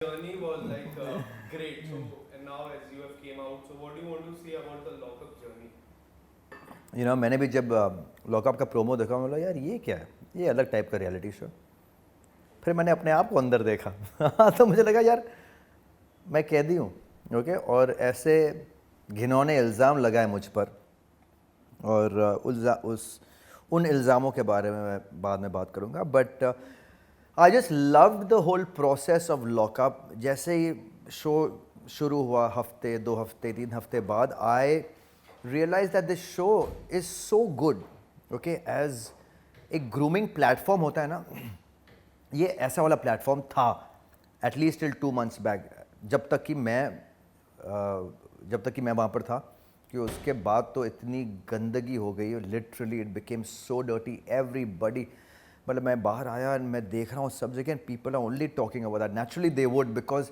journey was like great. So and now as you have came out, so what do you want to say about the lockup journey? मैंने भी जब lockup का promo देखा, मैं बोला यार ये क्या है, ये अलग टाइप का रियलिटी शो। फिर मैंने अपने आप को अंदर देखा तो मुझे लगा यार मैं कैदी हूँ, ओके। और ऐसे घिनौने इल्ज़ाम लगाए मुझ पर, और उन इल्ज़ामों के बारे में मैं बाद में बात करूँगा। But I just loved the whole process of lockup. जैसे ही शो शुरू हुआ, हफ्ते 2 हफ्ते 3 हफ्ते बाद, I realize that this show is so good, okay. As एक ग्रूमिंग प्लेटफॉर्म होता है ना, ये ऐसा वाला प्लेटफॉर्म था एटलीस्ट टिल 2 मंथ्स बैक, जब तक कि मैं वहाँ पर था। कि उसके बाद तो इतनी गंदगी हो गई, literally it became so dirty, everybody. मतलब मैं बाहर आया और मैं देख रहा हूँ सब जगह, people are only talking about that. Naturally they would, because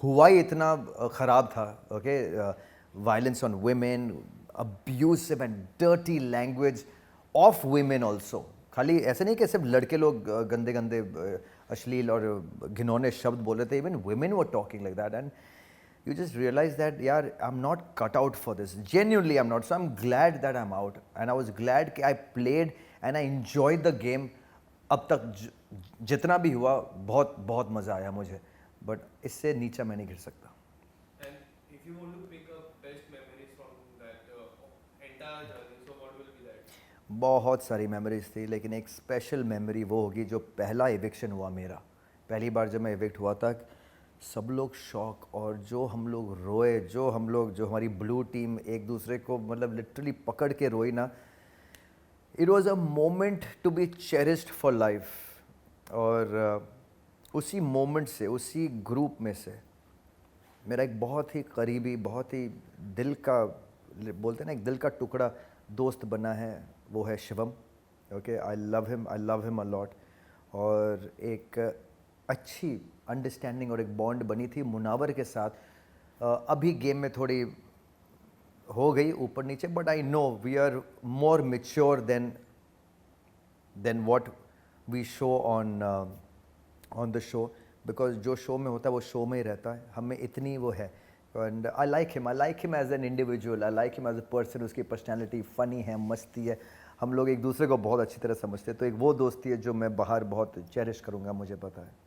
हुआ ही इतना ख़राब था, okay. Violence on women, abusive and dirty language of women also. खाली ऐसे नहीं कि सिर्फ लड़के लोग गंदे गंदे अश्लील और घिनौने शब्द बोल रहे थे, even women were talking like that. And you just realize that yaar I'm not cut out for this, genuinely I'm not. So I'm glad that I'm out, and I was glad कि I played and I enjoyed the game। अब तक जितना भी हुआ बहुत बहुत मज़ा आया मुझे, बट इससे नीचे मैं नहीं गिर सकता। And if you want to pick up best memories from that entire journey, so what will be that? बहुत सारी मेमोरीज थी, लेकिन एक स्पेशल मेमोरी वो होगी जो पहला इविक्शन हुआ मेरा। पहली बार जब मैं इविक्ट हुआ था, सब लोग शॉक, और जो हम लोग रोए, जो हमारी ब्लू टीम एक दूसरे को मतलब लिटरली पकड़ के रोई ना, it was a moment to be cherished for life. और उसी मोमेंट से, उसी ग्रुप में से मेरा एक बहुत ही करीबी, बहुत ही दिल का, बोलते हैं ना, एक दिल का टुकड़ा दोस्त बना है, वो है Shivam, okay. I love him a lot. और एक अच्छी अंडरस्टैंडिंग और एक बॉन्ड बनी थी मुनावर के साथ। अभी गेम में थोड़ी हो गई ऊपर नीचे, but I know we are more mature than what we show on the show, because जो शो में होता है वो शो में ही रहता है, हमें इतनी वो है। And I like him as an individual, I like him as a person. उसकी पर्सनैलिटी फ़नी है, मस्ती है, हम लोग एक दूसरे को बहुत अच्छी तरह समझते हैं। तो एक वो दोस्ती है जो मैं बाहर बहुत चेरिश करूँगा, मुझे पता है।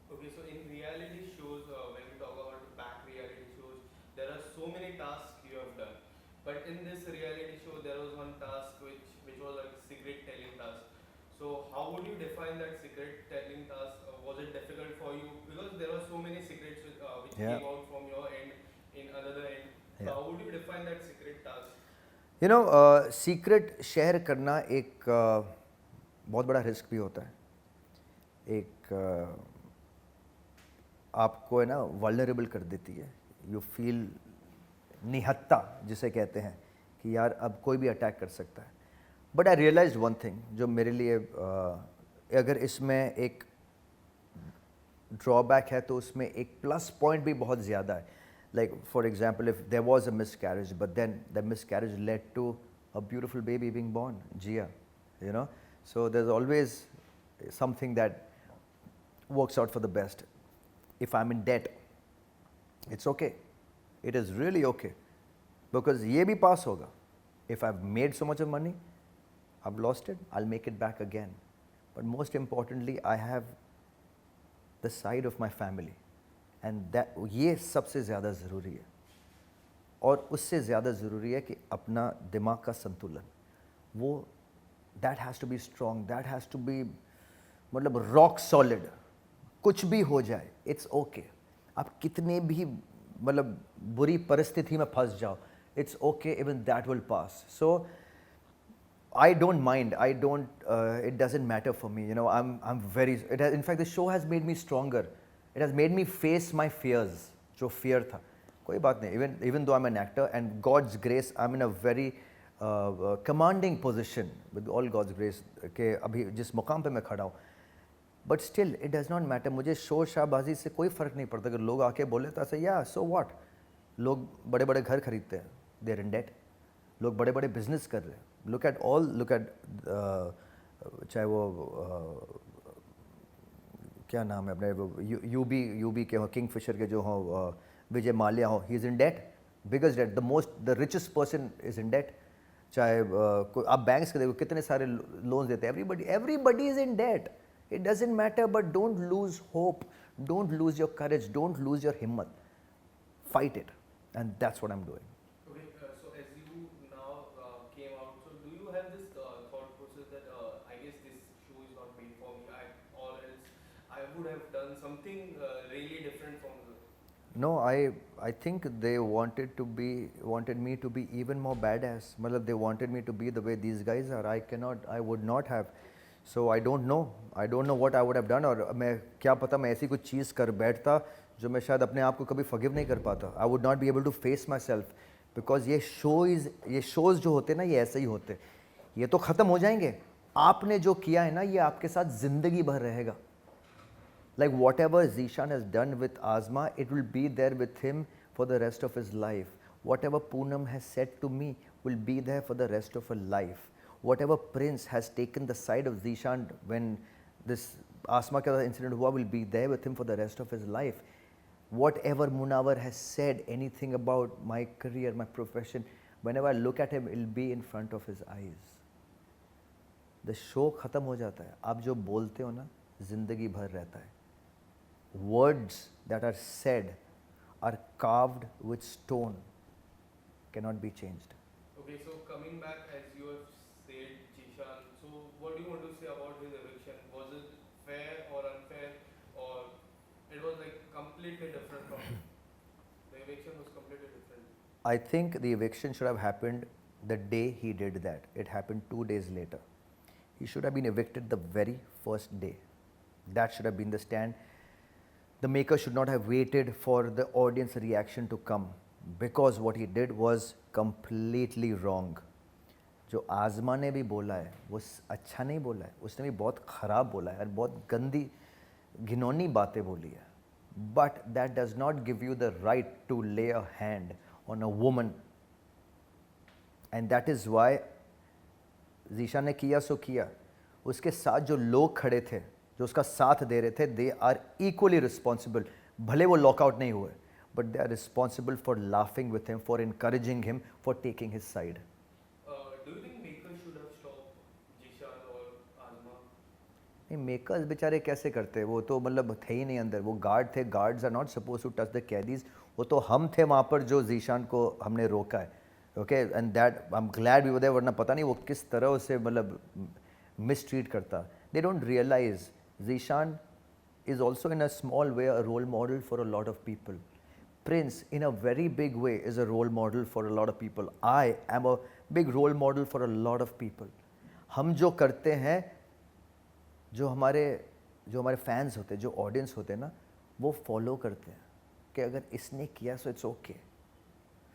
Okay, so in reality shows, when we talk about the back reality shows, there are so many tasks you have done. But in this reality show, there was one task which was like secret telling task. So how would you define that secret telling task? Was it difficult for you because there were so many secrets which Yeah. came out from your end in another end? So Yeah. how would you define that secret task? Secret share करना एक बहुत बड़ा risk भी होता है। एक आपको है ना वल्नरेबल कर देती है। यू फील निहत्ता जिसे कहते हैं, कि यार अब कोई भी अटैक कर सकता है। But I realise one thing जो मेरे लिए अगर इसमें एक ड्रॉबैक है तो उसमें एक प्लस पॉइंट भी बहुत ज़्यादा है। Like for example, if there was a miscarriage, but then the miscarriage led to a beautiful baby being born, Jiya, you know. So there is always something that works out for the best. If I'm in debt, it's okay. It is really okay, because ये भी pass होगा. If I've made so much of money, I've lost it, I'll make it back again. But most importantly, I have the side of my family, and that ये सबसे ज़्यादा ज़रूरी है। और उससे ज़्यादा ज़रूरी है कि अपना दिमाग का संतुलन, वो that has to be strong, that has to be मतलब रॉक सॉलिड। कुछ भी हो जाए, इट्स ओके। आप कितने भी मतलब बुरी परिस्थिति में फंस जाओ, it's okay, even that will pass. So I don't mind. I don't. It doesn't matter for me. I'm very. It has, in fact, the show has made me stronger. It has made me face my fears. जो fear था, कोई बात नहीं. Even though I'm an actor, and God's grace, I'm in a very commanding position with all God's grace. कि अभी जिस मुकाम पे मैं खड़ा हूँ, but still it does not matter. मुझे शोर शाहबाजी से कोई फ़र्क नहीं पड़ता। अगर लोग आके बोले तो ऐसे, या सो व्हाट। लोग बड़े बड़े घर खरीदते हैं, दे आर इन डेट। लोग बड़े बड़े बिजनेस कर रहे हैं। लुक एट चाहे वो क्या नाम है अपने वो यूबी के हो, किंगफिशर के जो हो, विजय माल्या हो, he is in debt, biggest debt, the richest person is in debt. चाहे आप बैंक्स के देखो कितने सारे लोन्स देते हैं, everybody is in debt. It doesn't matter, but don't lose hope, don't lose your courage, don't lose your हिम्मत, fight it, and that's what I am doing. Okay, so as you now came out, so do you have this thought process that I guess this show is not made for me, or else I would have done something really different from the. No, I think they wanted me to be even more badass. मतलब they wanted me to be the way these guys are. I would not have. So I don't know what I would have done, और मैं क्या पता मैं ऐसी कुछ चीज़ कर बैठता जो मैं शायद अपने आप को कभी forgive नहीं कर पाता. I would not be able to face myself, because ये shows जो होते हैं ना, ये ऐसे ही होते. ये तो ख़त्म हो जाएंगे. आपने जो किया है ना, ये आपके साथ ज़िंदगी भर रहेगा. Like whatever Zishan has done with Azma, it will be there with him for the rest of his life. Whatever Poonam has said to me will be there for the rest of her life. Whatever Prince has taken the side of Zishan when this Asma ka incident hua will be there with him for the rest of his life. Whatever Munawar has said, anything about my career, my profession, whenever I look at him, it will be in front of his eyes. The show खत्म हो जाता है. आप जो बोलते हो ना, जिंदगी भर रहता है. Words that are said are carved with stone, cannot be changed. Okay, so coming back, as you have said, Jishan, so what do you want to say about his eviction? Was it fair or unfair, or it was like completely different from the eviction was completely different? I think the eviction should have happened the day he did that. It happened 2 days later. He should have been evicted the very first day. That should have been the stand. The maker should not have waited for the audience reaction to come, because what he did was completely wrong. जो आज़मा ने भी बोला है वो अच्छा नहीं बोला है, उसने भी बहुत ख़राब बोला है और बहुत गंदी घिनौनी बातें बोली है. But that does not give you the right to lay a hand on a woman, and that is why ज़ीशा ने किया सो किया. उसके साथ जो लोग खड़े थे, जो उसका साथ दे रहे थे, दे आर इक्वली रिस्पॉन्सिबल. भले वो लॉकआउट नहीं हुए, but they are responsible for laughing with him, for encouraging him, for taking his side. Do you think Maker should have stopped Jishan or Azma? नहीं, मेकर्स बेचारे कैसे करते, वो तो मतलब थे ही नहीं अंदर, वो गार्ड थे. Guards are not suppose to touch the कैदीज. वो तो हम थे वहाँ पर जो ज़ीशान को हमने रोका है. Okay, and that I am glad we were there, वरना पता नहीं वो किस तरह उसे मतलब मिसट्रीट करता. They don't realise Zishan is also in a small way a role model for a lot of people. Prince in a very big way is a role model for a lot of people. I am a big role model for a lot of people. हम जो करते हैं, जो हमारे fans होते हैं, जो audience होते हैं ना, वो फॉलो करते हैं कि अगर इसने किया सो इट्स ओके.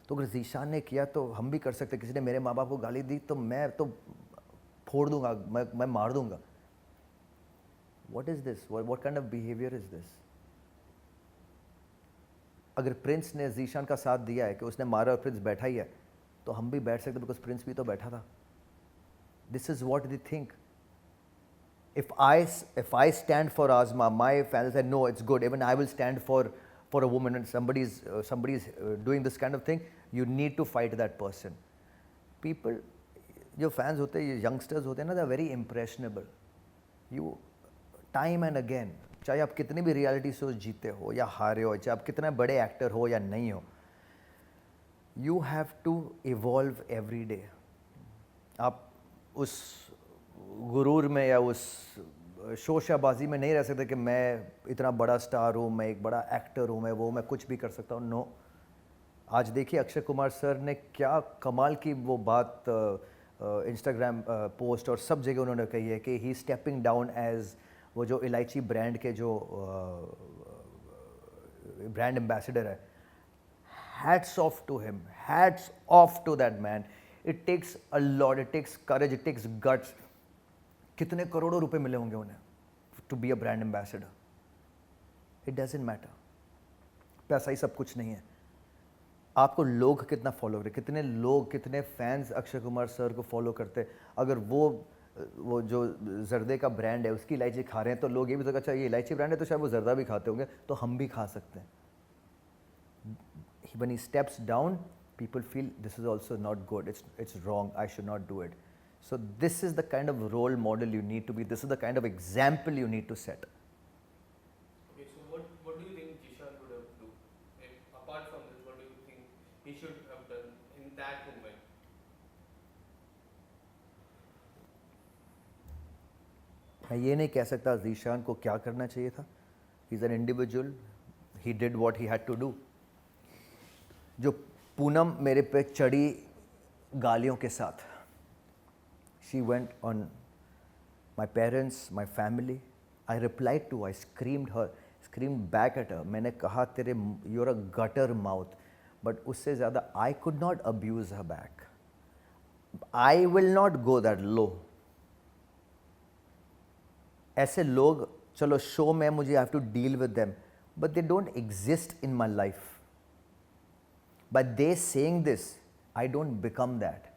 तो अगर ज़ीशान ने किया तो हम भी कर सकते. किसी ने मेरे माँ बाप को गाली दी तो मैं तो फोड़ दूंगा, मैं मार दूंगा. What is this? What kind of behavior is this? अगर प्रिंस ने ज़ीशान का साथ दिया है कि उसने मारा और प्रिंस बैठा ही है, तो हम भी बैठ सकते, बिकॉज प्रिंस भी तो बैठा था. This is what they think. If I stand for Azma, my fans say no, it's good. Even I will stand for a woman, and somebody's doing this kind of thing. You need to fight that person. People, जो fans होते हैं, ये youngsters होते हैं ना, they are very impressionable. You time and again, चाहे आप कितने भी रियलिटी शोज जीते हो या हारे हो, चाहे आप कितने बड़े एक्टर हो या नहीं हो, you have to evolve every day. आप उस गुरूर में या उस शोशाबाजी में नहीं रह सकते कि मैं इतना बड़ा स्टार हूँ, मैं एक बड़ा एक्टर हूँ, मैं कुछ भी कर सकता हूँ. नो. आज देखिए अक्षय कुमार सर ने क्या कमाल की वो बात इंस्टाग्राम पोस्ट और सब जगह उन्होंने कही है कि ही स्टेपिंग डाउन एज वो जो इलायची ब्रांड के जो ब्रांड एम्बेसडर है. Hats off to him, hats off to that man. It takes a lot, it takes courage, it takes guts. कितने करोड़ों रुपए मिले होंगे उन्हें to be a brand ambassador. It doesn't matter, पैसा ही सब कुछ नहीं है. आपको लोग कितना फॉलो करें, कितने लोग, कितने फैंस अक्षय कुमार सर को फॉलो करते. अगर वो वो जो जर्दे का ब्रांड है उसकी इलायची खा रहे हैं तो लोग ये भी सोचते अच्छा ये इलायची ब्रांड है तो शायद वो जर्दा भी खाते होंगे तो हम भी खा सकते हैं. When he steps down, people feel this is also not good, it's wrong, I should not do it. So this is the kind of role model you need to be, this is the kind of example you need to set. Okay, so what do you think Jishan would have do? If, apart from this, what do you think he should have done in that moment? मैं ये नहीं कह सकता ज़ीशान को क्या करना चाहिए था. He's an individual, he did what he had to do. जो पूनम मेरे पे चढ़ी गालियों के साथ, she went on my parents, my family. I replied to, I screamed back at her. मैंने कहा तेरे you're a gutter mouth. But उससे ज़्यादा I could not abuse her back. I will not go that low. ऐसे लोग चलो show में मुझे I have to deal with them, but they don't exist in my life. By they saying this, I don't become that.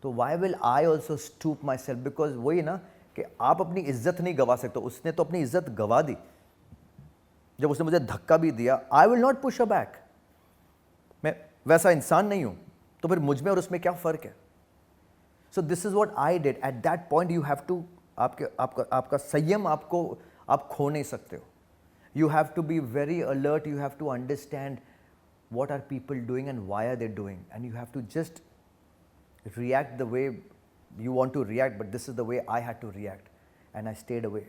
तो why will I also stoop myself? Because वही ना कि आप अपनी इज्जत नहीं गवा सकते. उसने तो अपनी इज्जत गवा दी. जब उसने मुझे धक्का भी दिया, I will not push her back. मैं वैसा इंसान नहीं हूँ. तो फिर मुझ में और उसमें क्या फ़र्क है? So this is what I did. At that point you have to आपका संयम आप खो नहीं सकते हो. You have to be very alert. You have to understand what are people doing and why are they doing, and you have to just react the way you want to react. But this is the way I had to react, and I stayed away.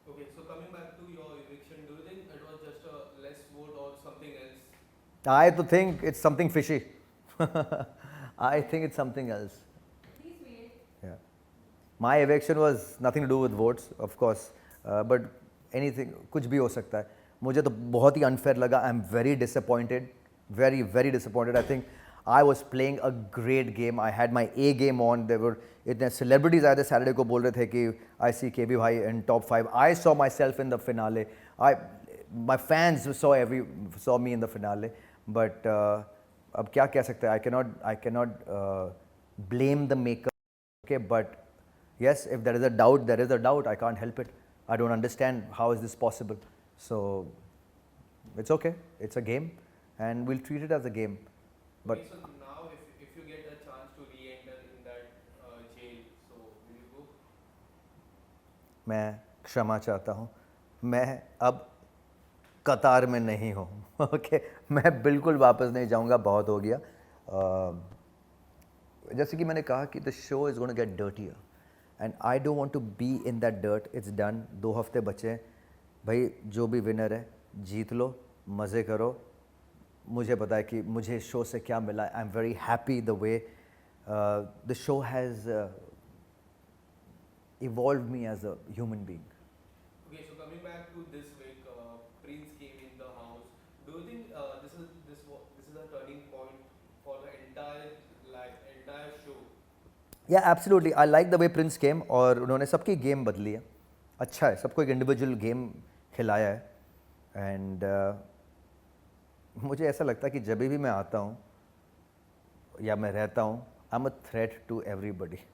Okay, so coming back to your eviction, do you think it was just a less vote or something else? I to think it's something fishy. I think it's something else. Please wait. Yeah. My eviction was nothing to do with votes, of course, but anything, कुछ भी हो सकता है. मुझे तो बहुत ही unfair लगा. I'm very disappointed, very, very disappointed. I think I was playing a great game. I had my A game on. There were इतने celebrities आए थे Saturday को बोल रहे थे कि I see KB भाई in top 5. I saw myself in the finale. My fans saw me in the finale. But अब क्या कह सकते हैं? I cannot blame the maker. Okay, but yes, if there is a doubt, there is a doubt. I can't help it. I don't understand how is this possible. So it's okay. It's a game, and we'll treat it as a game. But Okay, so now if you get a chance to re-enter in that jail, so will you go? मैं क्षमा चाहता हूँ. मैं अब कतार में नहीं हूँ. ओके, मैं बिल्कुल वापस नहीं जाऊँगा. बहुत हो गया. जैसे कि मैंने कहा कि the show is going to get dirtier and I don't want to be in that dirt. It's done. 2 हफ्ते बचे हैं. भाई जो भी विनर है जीत लो, मज़े करो. मुझे पता है कि मुझे शो से क्या मिला. I am very happy the way the show has evolved me as a human being. Okay, so coming back to this week, Prince came in the house. Do you think this is a turning point for the entire show? Yeah, absolutely. I like the way Prince came और उन्होंने सबकी game बदली है. अच्छा है, सबको एक individual game खिलाया है. एंड मुझे ऐसा लगता है कि जब भी मैं आता हूँ या मैं रहता हूँ, I am a threat to everybody.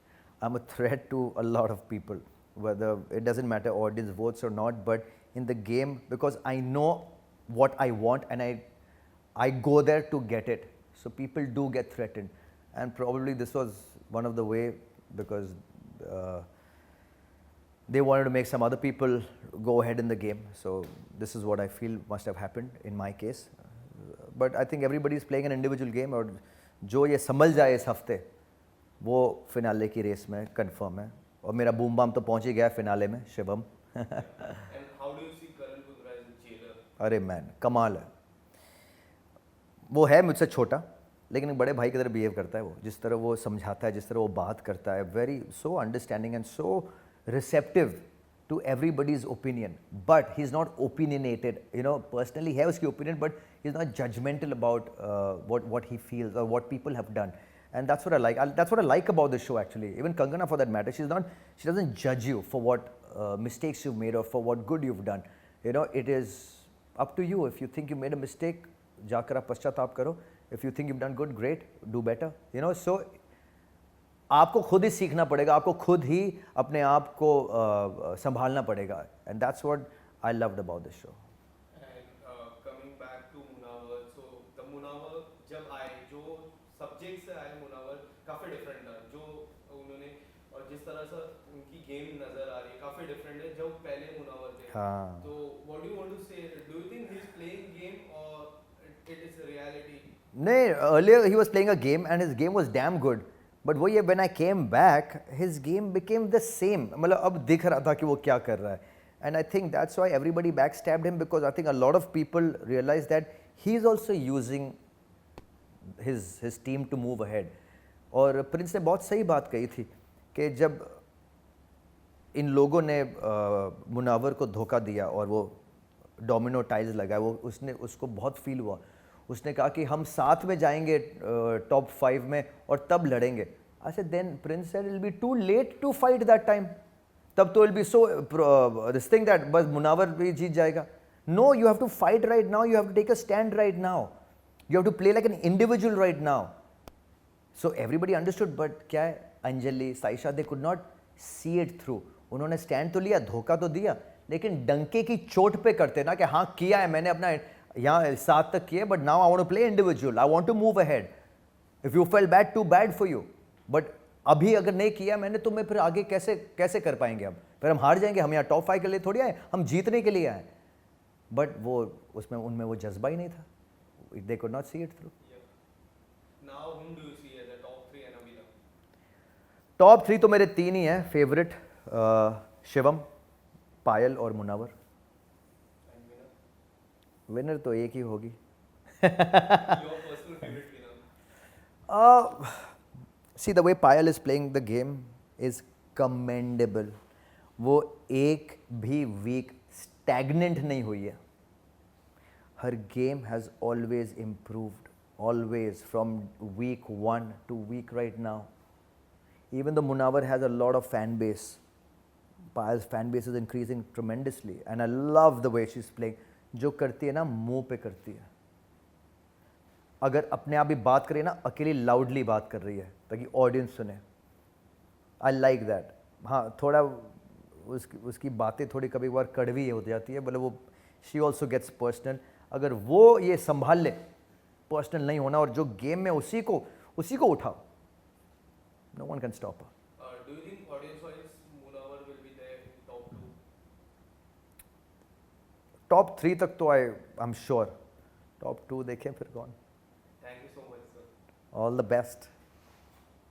I'm a threat to a lot of people, whether it doesn't matter audience votes or not, but in the game, because I know what I want and I go there to get it. So people do get threatened, and probably this was one of the way, because they wanted to make some other people go ahead in the game. So this is what I feel must have happened in my case. But I think everybody is playing an individual game, और जो ये संभल जाए इस हफ्ते वो finale की race में confirm है. और मेरा बूम बाम तो पहुंच ही गया फिनाले में. Shivam. And how do you see Karan Kundra as a jailer? अरे मैन कमाल है. वो है मुझसे छोटा, लेकिन एक बड़े भाई की तरह बिहेव करता है. वो जिस तरह वो समझाता है, जिस तरह वो बात करता है, very so understanding and so receptive to everybody's opinion. But he is not opinionated. Personally है उसकी opinion, but he is not judgemental about what he feels or what people have done. And that's what I like. That's what I like about the show, actually. Even Kangana, for that matter, she doesn't judge you for what mistakes you've made or for what good you've done. It is up to you. If you think you made a mistake, जाकर आप पश्चाताप करो. If you think you've done good, great, do better. So आपको खुद ही सीखना पड़ेगा, आपको खुद ही अपने आप को संभालना पड़ेगा, and that's what I loved about this show. And coming back to Munawar, so the Munawar जब आए, जो सब्जेक्ट से आए मुनावर काफ़ी डिफरेंट था, जो उन्होंने और जिस तरह से उनकी गेम नज़र आ रही है काफ़ी डिफरेंट है जो पहले मुनावर थे. हाँ. तो what do you want to say, do you think he is playing game और इट इज रियलिटी? नहीं, earlier he was playing a game and his game was damn good. But वही when I came back, his game became the same. मतलब अब दिख रहा था कि वो क्या कर रहा है. And I think that's why everybody backstabbed him, because I think a lot of people realized that he is also using his team to move ahead. और प्रिंस ने बहुत सही बात कही थी कि जब इन लोगों ने मुनावर को धोखा दिया और वो डोमिनो टाइल्स लगाए, वो उसको बहुत फील हुआ. उसने कहा कि हम साथ में जाएंगे टॉप 5 में और तब लड़ेंगे. I said then Prince said it will be too late to fight that time. तब तो will be so this thing that बस मुनावर भी जीत जाएगा. No, you have to fight right now, you have to take a stand right now, you have to play like an individual right now. So everybody understood, but क्या है, Anjali, Saisha, they could not see it through. उन्होंने stand तो लिया, धोखा तो दिया, लेकिन डंके की चोट पे करते ना कि हाँ किया है मैंने, अपना यहाँ 7 तक किया, but now I want to play individual, I want to move ahead. If you feel bad, too bad for you, but अभी अगर नहीं किया मैंने तो मैं फिर आगे कैसे कर पाएंगे. अब फिर हम हार जाएंगे. हम यहाँ टॉप 5 के लिए थोड़ी आए, हम जीतने के लिए आए. बट वो उनमें वो जज्बा ही नहीं था. दे could not see it through. Now whom do you see as the top 3 and Avila? Top 3 तो मेरे 3 ही हैं फेवरेट, शिवम, पायल और मुनावर. And winner? विनर तो एक ही होगी. Your personal favorite winner? See, the way Payal is playing the game is commendable. वो एक भी वीक stagnant नहीं हुई है. Her game has always improved, always, from week 1 to week right now. Even though Munawar has a lot of fan base, Payal's fan base is increasing tremendously, and I love the way she's playing. जो करती है ना, मुंह पे करती है. अगर अपने आप भी बात करें ना, अकेली लाउडली बात कर रही है ताकि ऑडियंस सुने. I like that. हाँ, थोड़ा उसकी बातें थोड़ी कभी बार कड़वी हो जाती है, बोले वो शी ऑल्सो गेट्स पर्सनल. अगर वो ये संभाल ले, पर्सनल नहीं होना, और जो गेम में उसी को उठाओ, no one can stop. Do you think audience-wise Munawar will be there in top 2? Top 3 तक तो आई एम श्योर. टॉप 2 देखें फिर कौन. Thank you so much, sir. All the best.